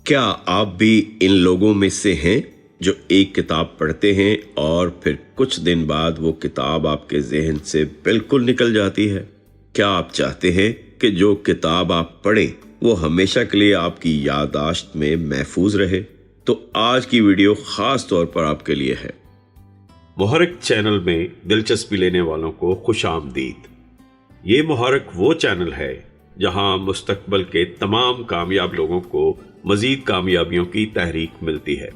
क्या आप भी इन लोगों में से हैं जो एक किताब पढ़ते हैं और फिर कुछ दिन बाद वो किताब आपके ज़हन से बिल्कुल निकल जाती है? क्या आप चाहते हैं कि जो किताब आप पढ़ें वो हमेशा के लिए आपकी याददाश्त में महफूज रहे? तो आज की वीडियो खास तौर पर आपके लिए है। मुहर्रिक चैनल में दिलचस्पी लेने वालों को खुशामदीद। ये मुहर्रिक वो चैनल है जहां मुस्तकबिल के तमाम कामयाब लोगों को मजीद कामयाबियों की तहरीक मिलती है।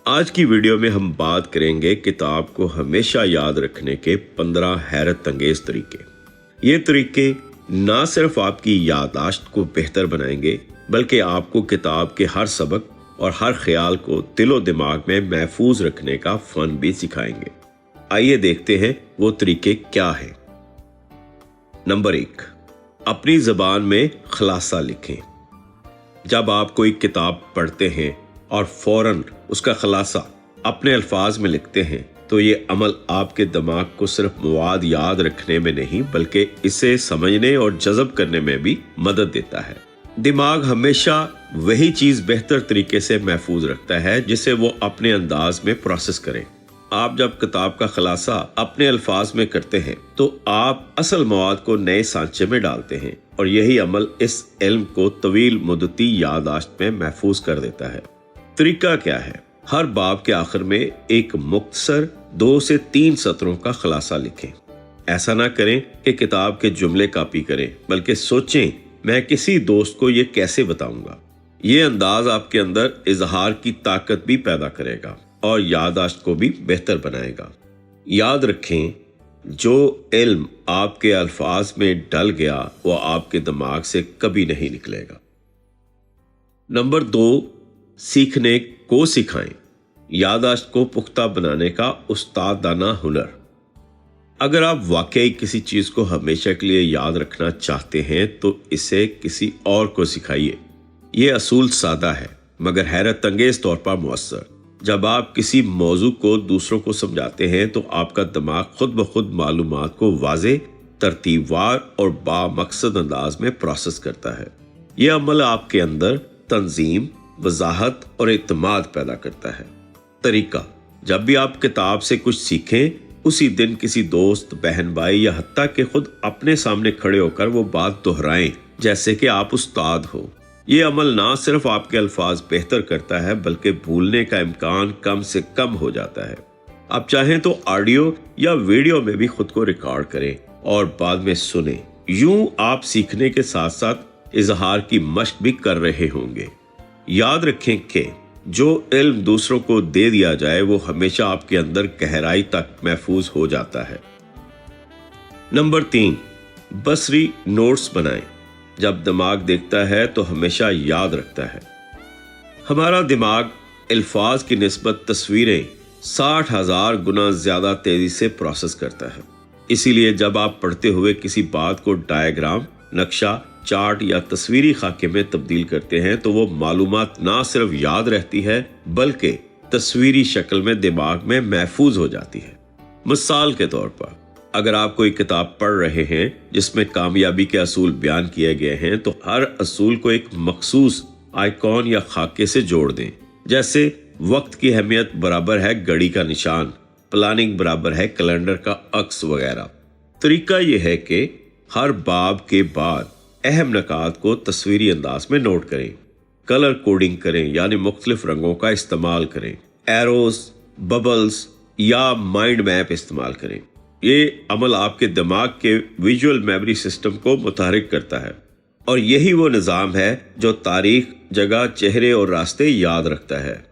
आज की वीडियो में हम बात करेंगे किताब को हमेशा याद रखने के 15 हैरत अंगेज तरीके। ये तरीके ना सिर्फ आपकी याददाश्त को बेहतर बनाएंगे बल्कि आपको किताब के हर सबक और हर ख्याल को दिलो दिमाग में महफूज रखने का फन भी सिखाएंगे। आइए देखते हैं वो तरीके क्या है। नंबर 1, अपनी ज़बान में खुलासा लिखें। जब आप कोई किताब पढ़ते हैं और फौरन उसका खुलासा अपने अल्फाज में लिखते हैं तो ये अमल आपके दिमाग को सिर्फ मवाद याद रखने में नहीं बल्कि इसे समझने और जज़ब करने में भी मदद देता है। दिमाग हमेशा वही चीज़ बेहतर तरीके से महफूज रखता है जिसे वो अपने अंदाज में प्रोसेस करे। आप जब किताब का खुलासा अपने अल्फाज में करते हैं तो आप असल मवाद को नए सांचे में डालते हैं और यही अमल इस इल्म को तवील मुद्दती याददाश्त में महफूज कर देता है। तरीका क्या है? हर बाब के आखिर में एक मुख्तसर 2 से 3 सत्रों का खुलासा लिखें। ऐसा ना करें कि किताब के जुमले कॉपी करें बल्कि सोचें मैं किसी दोस्त को ये कैसे बताऊंगा। ये अंदाज आपके अंदर इजहार की ताकत भी पैदा करेगा और याददाश्त को भी बेहतर बनाएगा। याद रखें, जो इल्म आपके अल्फाज में डल गया वो आपके दिमाग से कभी नहीं निकलेगा। नंबर 2, सीखने को सिखाएं। याददाश्त को पुख्ता बनाने का उस्तादाना हुनर। अगर आप वाकई किसी चीज को हमेशा के लिए याद रखना चाहते हैं तो इसे किसी और को सिखाइए। ये असूल सादा है मगर हैरत अंगेज तौर पर मुअस्सर। जब आप किसी मौजू को दूसरों को समझाते हैं तो आपका दिमाग खुद ब खुद मालूमात को वाज़े, तरतीबवार और बामकसद अंदाज में प्रोसेस करता है। यह अमल आपके अंदर तंजीम, वजाहत और एतमाद पैदा करता है। तरीका: जब भी आप किताब से कुछ सीखें उसी दिन किसी दोस्त, बहन, भाई या हत्ता के खुद अपने सामने खड़े होकर वो बात दोहराएं जैसे कि आप उस्ताद हो। ये अमल ना सिर्फ आपके अल्फाज बेहतर करता है बल्कि भूलने का इम्कान कम से कम हो जाता है। आप चाहें तो ऑडियो या वीडियो में भी खुद को रिकॉर्ड करें और बाद में सुने। यूं आप सीखने के साथ साथ इजहार की मशक भी कर रहे होंगे। याद रखें कि जो इल्म दूसरों को दे दिया जाए वो हमेशा आपके अंदर गहराई तक महफूज हो जाता है। नंबर 3, बसरी नोट्स बनाएं। जब दिमाग देखता है तो हमेशा याद रखता है। हमारा दिमाग अल्फाज की निस्बत तस्वीरें 60,000 गुना ज्यादा तेजी से प्रोसेस करता है। इसीलिए जब आप पढ़ते हुए किसी बात को डायग्राम, नक्शा, चार्ट या तस्वीरी खाके में तब्दील करते हैं तो वो मालूमात ना सिर्फ याद रहती है बल्कि तस्वीरी शक्ल में दिमाग में महफूज हो जाती है। मिसाल के तौर पर अगर आप कोई किताब पढ़ रहे हैं जिसमें कामयाबी के असूल बयान किए गए हैं तो हर असूल को एक मखसूस आइकॉन या खाके से जोड़ दें। जैसे वक्त की अहमियत बराबर है घड़ी का निशान, प्लानिंग बराबर है कैलेंडर का अक्स वगैरह। तरीका यह है कि हर बाब के बाद अहम नकात को तस्वीरी अंदाज में नोट करें। कलर कोडिंग करें यानी मुख्तलिफ रंगों का इस्तेमाल करें। एरोज, बबल्स या माइंड मैप इस्तेमाल करें। ये अमल आपके दिमाग के विजुअल मेमोरी सिस्टम को मुतहरिक करता है और यही वो निज़ाम है जो तारीख, जगह, चेहरे और रास्ते याद रखता है।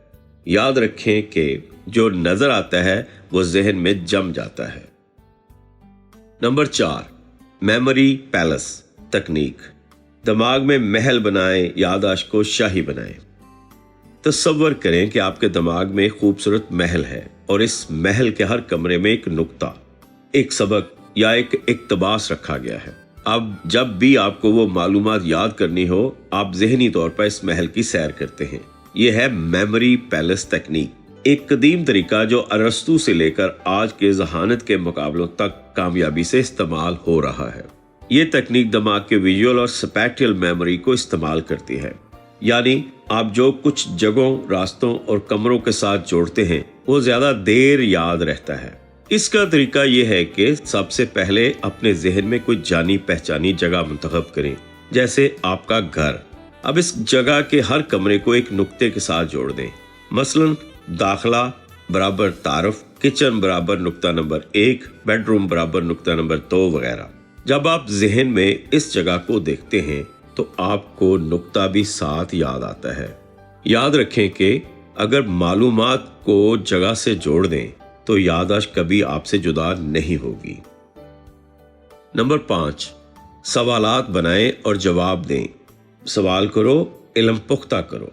याद रखें कि जो नजर आता है वो जहन में जम जाता है। नंबर 4, मेमोरी पैलेस तकनीक। दिमाग में महल बनाएं, याददाश्त को शाही बनाएं। तसव्वुर करें कि आपके दिमाग में खूबसूरत महल है और इस महल के हर कमरे में एक नुक्ता, एक सबक या एक इक्तबास रखा गया है। अब जब भी आपको वो मालूमात याद करनी हो आप ज़हनी तौर पर इस महल की सैर करते हैं। यह है मेमोरी पैलेस तकनीक, एक कदीम तरीका जो अरस्तू से लेकर आज के जहानत के मुकाबलों तक कामयाबी से इस्तेमाल हो रहा है। ये तकनीक दिमाग के विजुअल और स्पैटियल मेमोरी को इस्तेमाल करती है, यानी आप जो कुछ जगहों, रास्तों और कमरों के साथ जोड़ते हैं वो ज्यादा देर याद रहता है। इसका तरीका यह है कि सबसे पहले अपने जहन में कोई जानी पहचानी जगह मुंतखब करें, जैसे आपका घर। अब इस जगह के हर कमरे को एक नुक्ते के साथ जोड़ दें। मसलन दाखला बराबर तारफ, किचन बराबर नुक्ता नंबर 1, बेडरूम बराबर नुक्ता नंबर 2 वगैरह। जब आप जहन में इस जगह को देखते हैं तो आपको नुक्ता भी साथ याद आता है। याद रखें कि अगर मालूमात को जगह से जोड़ दें तो याददाश्त कभी आपसे जुदा नहीं होगी। नंबर 5, सवालात बनाएं और जवाब दें। सवाल करो, इल्म पुख्ता करो।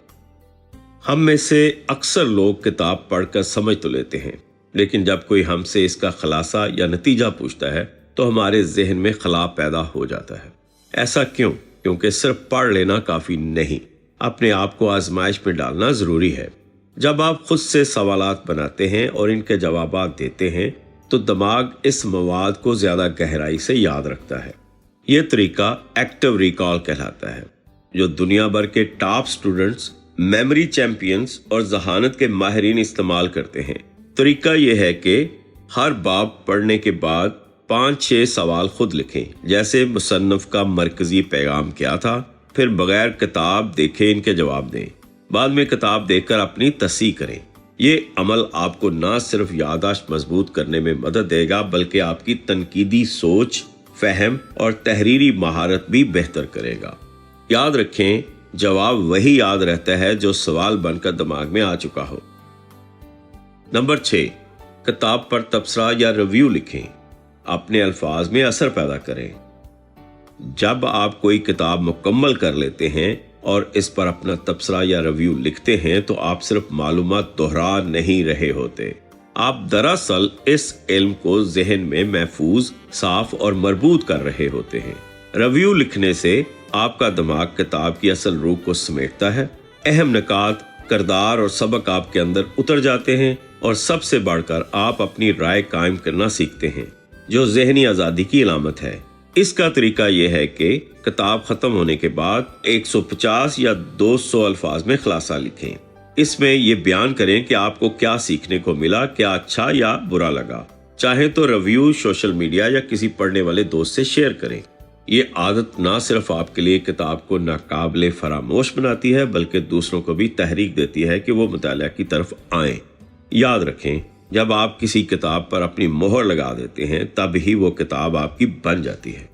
हम में से अक्सर लोग किताब पढ़कर समझ तो लेते हैं, लेकिन जब कोई हमसे इसका खुलासा या नतीजा पूछता है तो हमारे जहन में खला पैदा हो जाता है। ऐसा क्यों? क्योंकि सिर्फ पढ़ लेना काफी नहीं, अपने आप को आजमाइश में डालना जरूरी है। जब आप खुद से सवालात बनाते हैं और इनके जवाबात देते हैं तो दिमाग इस मवाद को ज्यादा गहराई से याद रखता है। ये तरीका एक्टिव रिकॉल कहलाता है, जो दुनिया भर के टॉप स्टूडेंट्स, मेमोरी चैंपियंस और जहानत के माहिरीन इस्तेमाल करते हैं। तरीका यह है कि हर बाब पढ़ने के बाद 5-6 सवाल खुद लिखें, जैसे मुसन्नफ का मरकजी पैगाम क्या था, फिर बगैर किताब देखे इनके जवाब दें। बाद में किताब देखकर अपनी तस्सीह करें। ये अमल आपको ना सिर्फ याददाश्त मजबूत करने में मदद देगा, बल्कि आपकी तनकीदी सोच, फहम और तहरीरी महारत भी बेहतर करेगा। याद रखें, जवाब वही याद रहता है जो सवाल बनकर दिमाग में आ चुका हो। नंबर 6, किताब पर तबसरा या रिव्यू लिखें। अपने अल्फाज में असर पैदा करें। जब आप कोई किताब मुकम्मल कर लेते हैं और इस पर अपना तबसरा या रिव्यू लिखते हैं तो आप सिर्फ मालूमात दोहरा नहीं रहे होते, आप दरअसल इस इल्म को जहन में महफूज, साफ और मरबूत कर रहे होते हैं। रिव्यू लिखने से आपका दिमाग किताब की असल रूह को समेटता है। अहम निकात, किरदार और सबक आपके अंदर उतर जाते हैं और सबसे बढ़कर आप अपनी राय कायम करना सीखते हैं, जो जहनी आज़ादी की अलामत है। इसका तरीका यह है कि किताब खत्म होने के बाद 150 या 200 अल्फाज में खुलासा लिखें। इसमें यह बयान करें कि आपको क्या सीखने को मिला, क्या अच्छा या बुरा लगा। चाहे तो रिव्यू सोशल मीडिया या किसी पढ़ने वाले दोस्त से शेयर करें। ये आदत ना सिर्फ आपके लिए किताब को नाकाबिले फरामोश बनाती है, बल्कि दूसरों को भी तहरीक देती है कि वो मुताला की तरफ आएं। याद रखें, जब आप किसी किताब पर अपनी मोहर लगा देते हैं तब ही वो किताब आपकी बन जाती है।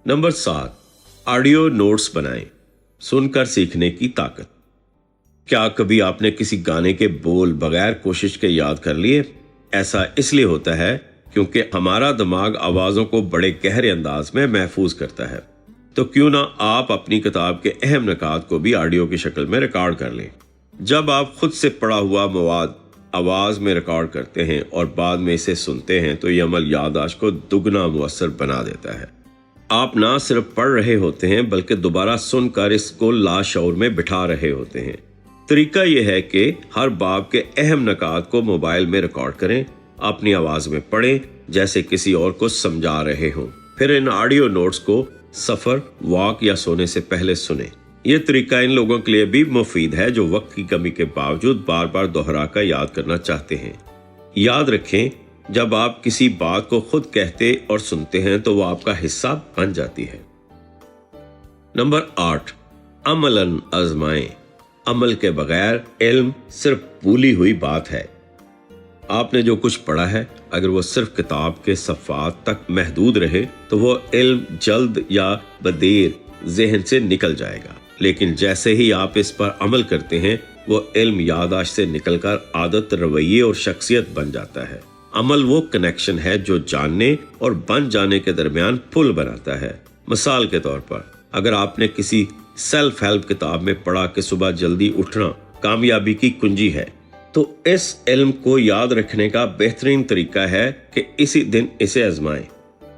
नंबर 7, ऑडियो नोट्स बनाएं। सुनकर सीखने की ताकत। क्या कभी आपने किसी गाने के बोल बगैर कोशिश के याद कर लिए? ऐसा इसलिए होता है क्योंकि हमारा दिमाग आवाजों को बड़े गहरे अंदाज में महफूज करता है। तो क्यों ना आप अपनी किताब के अहम निकात को भी ऑडियो की शक्ल में रिकॉर्ड कर लें। जब आप खुद से पढ़ा हुआ मवाद आवाज में रिकॉर्ड करते हैं और बाद में इसे सुनते हैं तो ये अमल याददाश्त को दुगना मुअस्सर बना देता है। आप ना सिर्फ पढ़ रहे होते हैं बल्कि दोबारा सुनकर इसको लाशऊर में बिठा रहे होते हैं। तरीका यह है कि हर बाब के अहम निकात को मोबाइल में रिकॉर्ड करें, अपनी आवाज में पढ़ें जैसे किसी और को समझा रहे हों। फिर इन ऑडियो नोट्स को सफर, वॉक या सोने से पहले सुनें। ये तरीका इन लोगों के लिए भी मुफीद है जो वक्त की कमी के बावजूद बार बार दोहरा कर याद करना चाहते हैं। याद रखें, जब आप किसी बात को खुद कहते और सुनते हैं तो वो आपका हिस्सा बन जाती है। नंबर 8, अमलन आजमाएं। अमल के बगैर इल्म सिर्फ भूली हुई बात है। आपने जो कुछ पढ़ा है, अगर वो सिर्फ किताब के सफ़ात तक महदूद रहे तो वो इल्म जल्द या बदेर जहन से निकल जाएगा। लेकिन जैसे ही आप इस पर अमल करते हैं वो इल्म याददाश्त से निकलकर आदत, रवैये और शख्सियत बन जाता है। अमल वो कनेक्शन है जो जानने और बन जाने के दरमियान पुल बनाता है। मिसाल के तौर पर, अगर आपने किसी सेल्फ हेल्प किताब में पढ़ा कि सुबह जल्दी उठना कामयाबी की कुंजी है, तो इस इल्म को याद रखने का बेहतरीन तरीका है कि इसी दिन इसे आजमाएं।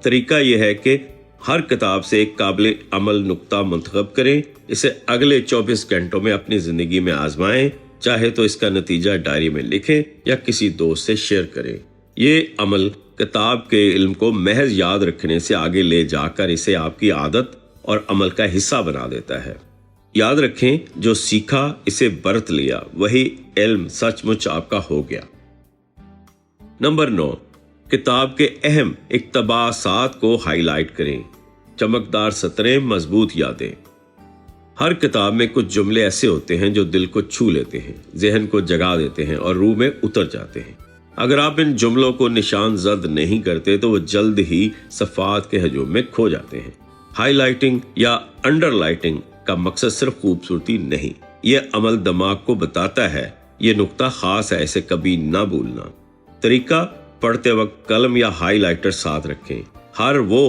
तरीका यह है कि हर किताब से एक काबिल अमल नुक्ता मुंतखब करें, इसे अगले 24 घंटों में अपनी जिंदगी में आजमाएं। चाहे तो इसका नतीजा डायरी में लिखें या किसी दोस्त से शेयर करें। ये अमल किताब के इल्म को महज याद रखने से आगे ले जाकर इसे आपकी आदत और अमल का हिस्सा बना देता है। याद रखें, जो सीखा इसे बरत लिया, वही इल्म सचमुच आपका हो गया। नंबर 9, किताब के अहम इक्तबासात को हाईलाइट करें। चमकदार सतरें, मजबूत यादें। हर किताब में कुछ जुमले ऐसे होते हैं जो दिल को छू लेते हैं, जहन को जगा देते हैं और रूह में उतर जाते हैं। अगर आप इन जुमलों को निशान जद नहीं करते तो वो जल्द ही सफ़ात के हजूम में खो जाते हैं। हाईलाइटिंग या अंडरलाइटिंग का मकसद सिर्फ खूबसूरती नहीं, ये अमल दिमाग को बताता है ये नुक्ता खास है, इसे कभी ना भूलना। तरीका, पढ़ते वक्त कलम या हाईलाइटर साथ रखें। हर वो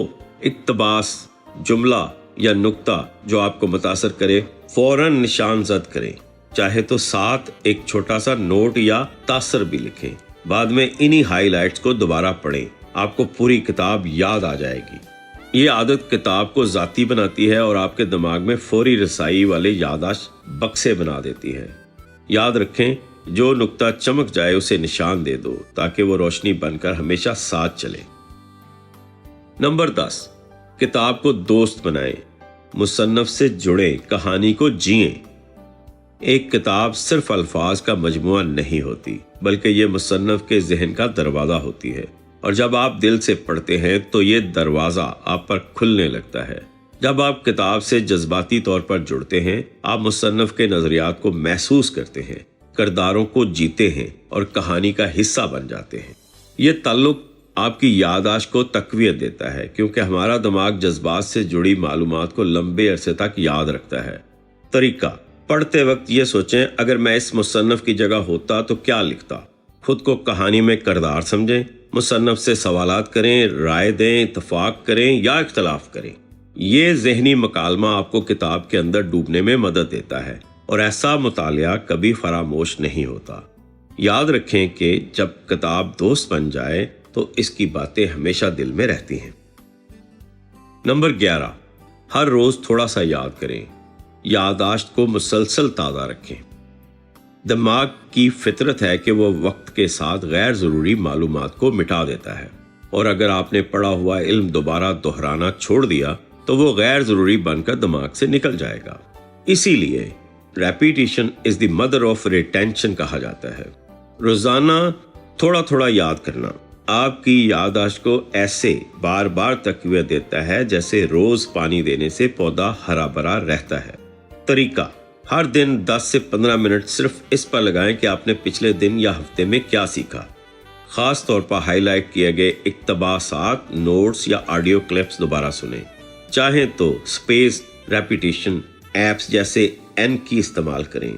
इक्तबास, जुमला या नुक्ता जो आपको मुतासर करे फौरन निशान जद करें। चाहे तो साथ एक छोटा सा नोट या तासर भी लिखें। बाद में इन्हीं हाईलाइट्स को दोबारा पढ़ें, आपको पूरी किताब याद आ जाएगी। ये आदत किताब को जाती बनाती है और आपके दिमाग में फौरी रसाई वाले याददाश्त बक्से बना देती है। याद रखें, जो नुक्ता चमक जाए उसे निशान दे दो ताकि वो रोशनी बनकर हमेशा साथ चले। नंबर 10, किताब को दोस्त बनाएं। मुसन्नफ से जुड़े, कहानी को जिएं। एक किताब सिर्फ अल्फाज का मजमुआ नहीं होती, बल्कि ये मुसन्नफ के जहन का दरवाज़ा होती है, और जब आप दिल से पढ़ते हैं तो ये दरवाज़ा आप पर खुलने लगता है। जब आप किताब से जज्बाती तौर पर जुड़ते हैं, आप मुसन्नफ के नज़रियात को महसूस करते हैं, किरदारों को जीते हैं और कहानी का हिस्सा बन जाते हैं। ये ताल्लुक आपकी याददाश्त को तक़वियत देता है, क्योंकि हमारा दिमाग जज्बात से जुड़ी मालूमात को लंबे अरसे तक याद रखता है। तरीका, पढ़ते वक्त ये सोचें, अगर मैं इस मुसन्नफ की जगह होता तो क्या लिखता। खुद को कहानी में किरदार समझें, मुसन्नफ से सवालात करें, राय दें, इत्तफाक करें या इख्तलाफ करें। ये ज़हनी मकालमा आपको किताब के अंदर डूबने में मदद देता है, और ऐसा मुतालिया कभी फरामोश नहीं होता। याद रखें कि जब किताब दोस्त बन जाए तो इसकी बातें हमेशा दिल में रहती हैं। नंबर 11, हर रोज थोड़ा सा याद करें। याददाश्त को मुसलसल ताज़ा रखें। दिमाग की फितरत है कि वो वक्त के साथ गैर ज़रूरी मालूमात को मिटा देता है, और अगर आपने पढ़ा हुआ इल्म दोबारा दोहराना छोड़ दिया तो वो गैर ज़रूरी बनकर दिमाग से निकल जाएगा। इसीलिए repetition is the mother of retention कहा जाता है। रोज़ाना थोड़ा थोड़ा याद करना आपकी याददाश्त को ऐसे बार बार तक़वियत देता है जैसे रोज पानी देने से पौधा हरा भरा रहता है। तरीका, हर दिन 10 से 15 मिनट सिर्फ इस पर लगाएं कि आपने पिछले दिन या हफ्ते में क्या सीखा। खास तौर पर हाईलाइट किए गए इक्तबासात, नोट्स या ऑडियो क्लिप्स दोबारा सुनें। चाहें तो स्पेस रेपिटेशन ऐप्स जैसे एन की इस्तेमाल करें।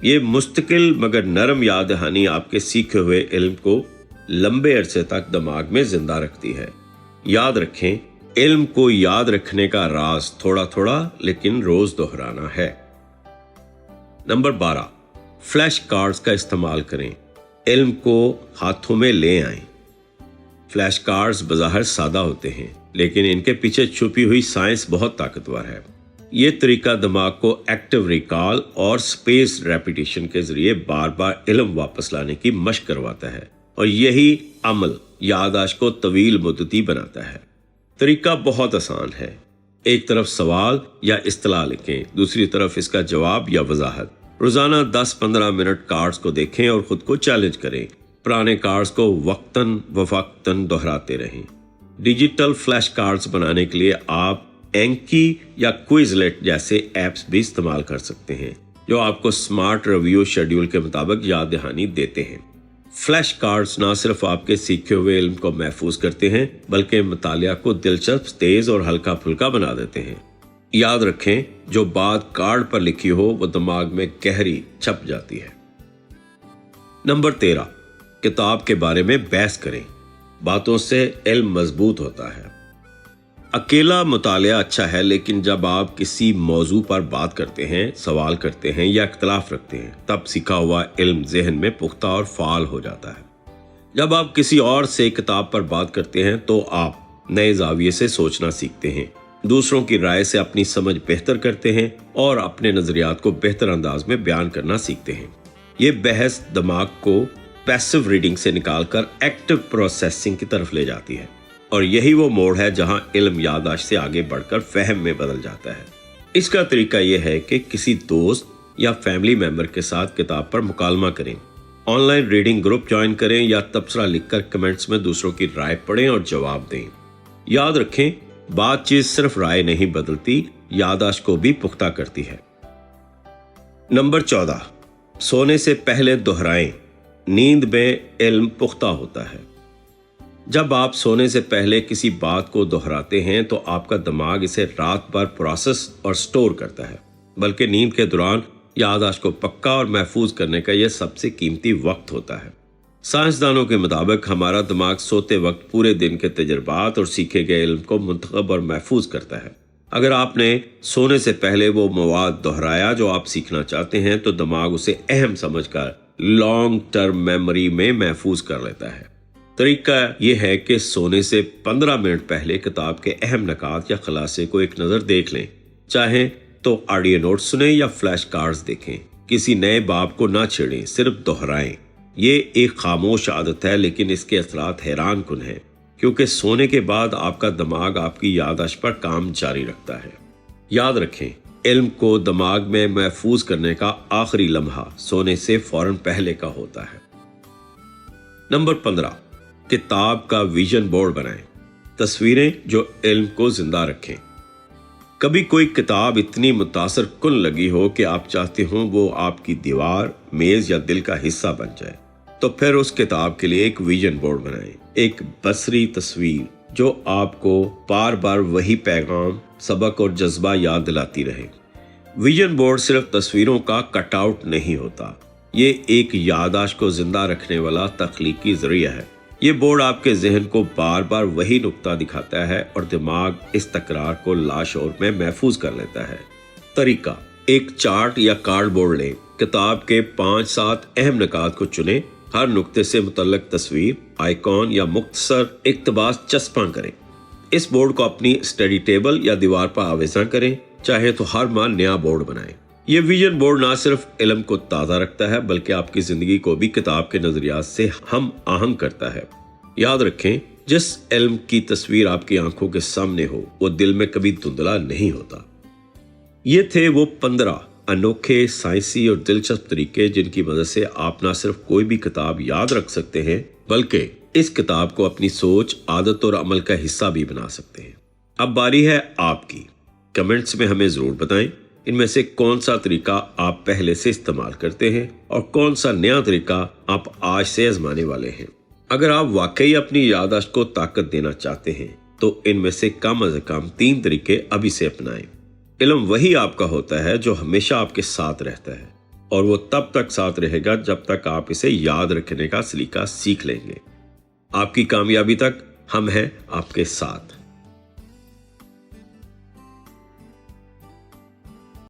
ये मुस्तकिल मगर नरम याद दहानी आपके सीखे हुए इल्म को लंबे अरसे तक दिमाग में जिंदा रखती है। याद रखें, इल्म को याद रखने का राज थोड़ा थोड़ा लेकिन रोज दोहराना है। नंबर 12, फ्लैश कार्ड्स का इस्तेमाल करें। इल्म को हाथों में ले आएं। फ्लैश कार्ड्स बज़ाहिर सादा होते हैं, लेकिन इनके पीछे छुपी हुई साइंस बहुत ताकतवर है। ये तरीका दिमाग को एक्टिव रिकॉल और स्पेस रेपिटेशन के जरिए बार बार इल्म वापस लाने की मशक करवाता है, और यही अमल याददाश्त को तवील मुद्दती बनाता है। तरीका बहुत आसान है। एक तरफ सवाल या इस्तलाह लिखें, दूसरी तरफ इसका जवाब या वजाहत। रोजाना 10-15 मिनट कार्ड्स को देखें और खुद को चैलेंज करें। पुराने कार्ड्स को वक्तन व वक्तन दोहराते रहें। डिजिटल फ्लैश कार्ड्स बनाने के लिए आप एंकी या क्विजलेट जैसे ऐप्स भी इस्तेमाल कर सकते हैं, जो आपको स्मार्ट रिव्यू शेड्यूल के मुताबिक याद दहानी देते हैं। फ्लैश कार्ड्स ना सिर्फ आपके सीखे हुए इल्म को महफूज करते हैं, बल्कि मुतालिया को दिलचस्प, तेज और हल्का फुल्का बना देते हैं। याद रखें, जो बात कार्ड पर लिखी हो वो दिमाग में गहरी छप जाती है। नंबर 13, किताब के बारे में बहस करें। बातों से इल्म मजबूत होता है। अकेला मुतालिया अच्छा है, लेकिन जब आप किसी मौजू पर बात करते हैं, सवाल करते हैं या इख्तलाफ रखते हैं, तब सीखा हुआ इल्म ज़हन में पुख्ता और फाल हो जाता है। जब आप किसी और से किताब पर बात करते हैं तो आप नए ज़ाविये से सोचना सीखते हैं, दूसरों की राय से अपनी समझ बेहतर करते हैं और अपने नज़रियात को बेहतर अंदाज में बयान करना सीखते हैं। ये बहस दिमाग को पैसिव रीडिंग से निकालकर एक्टिव प्रोसेसिंग की तरफ ले जाती है, और यही वो मोड़ है जहां इल्म याददाश्त से आगे बढ़कर फहम में बदल जाता है। इसका तरीका यह है कि किसी दोस्त या फैमिली मेंबर के साथ किताब पर मुकालमा करें, ऑनलाइन रीडिंग ग्रुप ज्वाइन करें या तबसरा लिखकर कमेंट्स में दूसरों की राय पढ़ें और जवाब दें। याद रखें, बातचीत सिर्फ राय नहीं बदलती, याददाश्त को भी पुख्ता करती है। नंबर 14, सोने से पहले दोहराएं। नींद में इल्म पुख्ता होता है। जब आप सोने से पहले किसी बात को दोहराते हैं तो आपका दिमाग इसे रात भर प्रोसेस और स्टोर करता है, बल्कि नींद के दौरान याददाश्त को पक्का और महफूज करने का यह सबसे कीमती वक्त होता है। साइंसदानों के मुताबिक हमारा दिमाग सोते वक्त पूरे दिन के तजुर्बात और सीखे गए इल्म को मुंतखब और महफूज करता है। अगर आपने सोने से पहले वो मवाद दोहराया जो आप सीखना चाहते हैं तो दिमाग उसे अहम समझकर लॉन्ग टर्म मेमोरी में महफूज कर लेता है। तरीका यह है कि सोने से 15 मिनट पहले किताब के अहम नकात या खुलासे को एक नज़र देख लें। चाहें तो ऑडियो नोट्स सुने या फ्लैश कार्ड्स देखें। किसी नए बाब को ना छेड़ें, सिर्फ दोहराएं। ये एक खामोश आदत है, लेकिन इसके असरात हैरान कुन हैं, क्योंकि सोने के बाद आपका दिमाग आपकी याददाश्त पर काम जारी रखता है। याद रखें, इल्म को दिमाग में महफूज करने का आखिरी लम्हा सोने से फौरन पहले का होता है। नंबर 15, किताब का विजन बोर्ड बनाएं। तस्वीरें जो इल्म को जिंदा रखें। कभी कोई किताब इतनी मुतासर कुन लगी हो कि आप चाहते हो वो आपकी दीवार, मेज या दिल का हिस्सा बन जाए, तो फिर उस किताब के लिए एक विजन बोर्ड बनाएं। एक बसरी तस्वीर जो आपको बार बार वही पैगाम, सबक और जज्बा याद दिलाती रहे। विजन बोर्ड सिर्फ तस्वीरों का कटआउट नहीं होता, ये एक याददाश्त को जिंदा रखने वाला तख्लीकी जरिया है। ये बोर्ड आपके जहन को बार बार वही नुक्ता दिखाता है और दिमाग इस तकरार को लाशोर में महफूज कर लेता है। तरीका, एक चार्ट या कार्ड बोर्ड लें, किताब के 5-7 अहम नकात को चुनें, हर नुक्ते से मुतल्लक तस्वीर, आइकॉन या मुख्तसर इक्तबास चस्पा करें। इस बोर्ड को अपनी स्टडी टेबल या दीवार पर आवेज़ा करें, चाहे तो हर माह नया बोर्ड बनाएं। ये विजन बोर्ड ना सिर्फ इल्म को ताज़ा रखता है, बल्कि आपकी ज़िंदगी को भी किताब के नज़रियात से हम आहंग करता है। याद रखें, जिस इल्म की तस्वीर आपकी आंखों के सामने हो वो दिल में कभी धुंधला नहीं होता। ये थे वो 15 अनोखे, साइंसी और दिलचस्प तरीके जिनकी मदद से आप ना सिर्फ कोई भी किताब याद रख सकते हैं, बल्कि इस किताब को अपनी सोच, आदत और अमल का हिस्सा भी बना सकते हैं। अब बारी है आपकी। कमेंट्स में हमें ज़रूर बताएं इनमें से कौन सा तरीका आप पहले से इस्तेमाल करते हैं और कौन सा नया तरीका आप आज से आजमाने वाले हैं। अगर आप वाकई अपनी याददाश्त को ताकत देना चाहते हैं तो इनमें से कम से कम 3 तरीके अभी से अपनाएं। इल्म वही आपका होता है जो हमेशा आपके साथ रहता है, और वो तब तक साथ रहेगा जब तक आप इसे याद रखने का सलीका सीख लेंगे। आपकी कामयाबी तक हम हैं आपके साथ।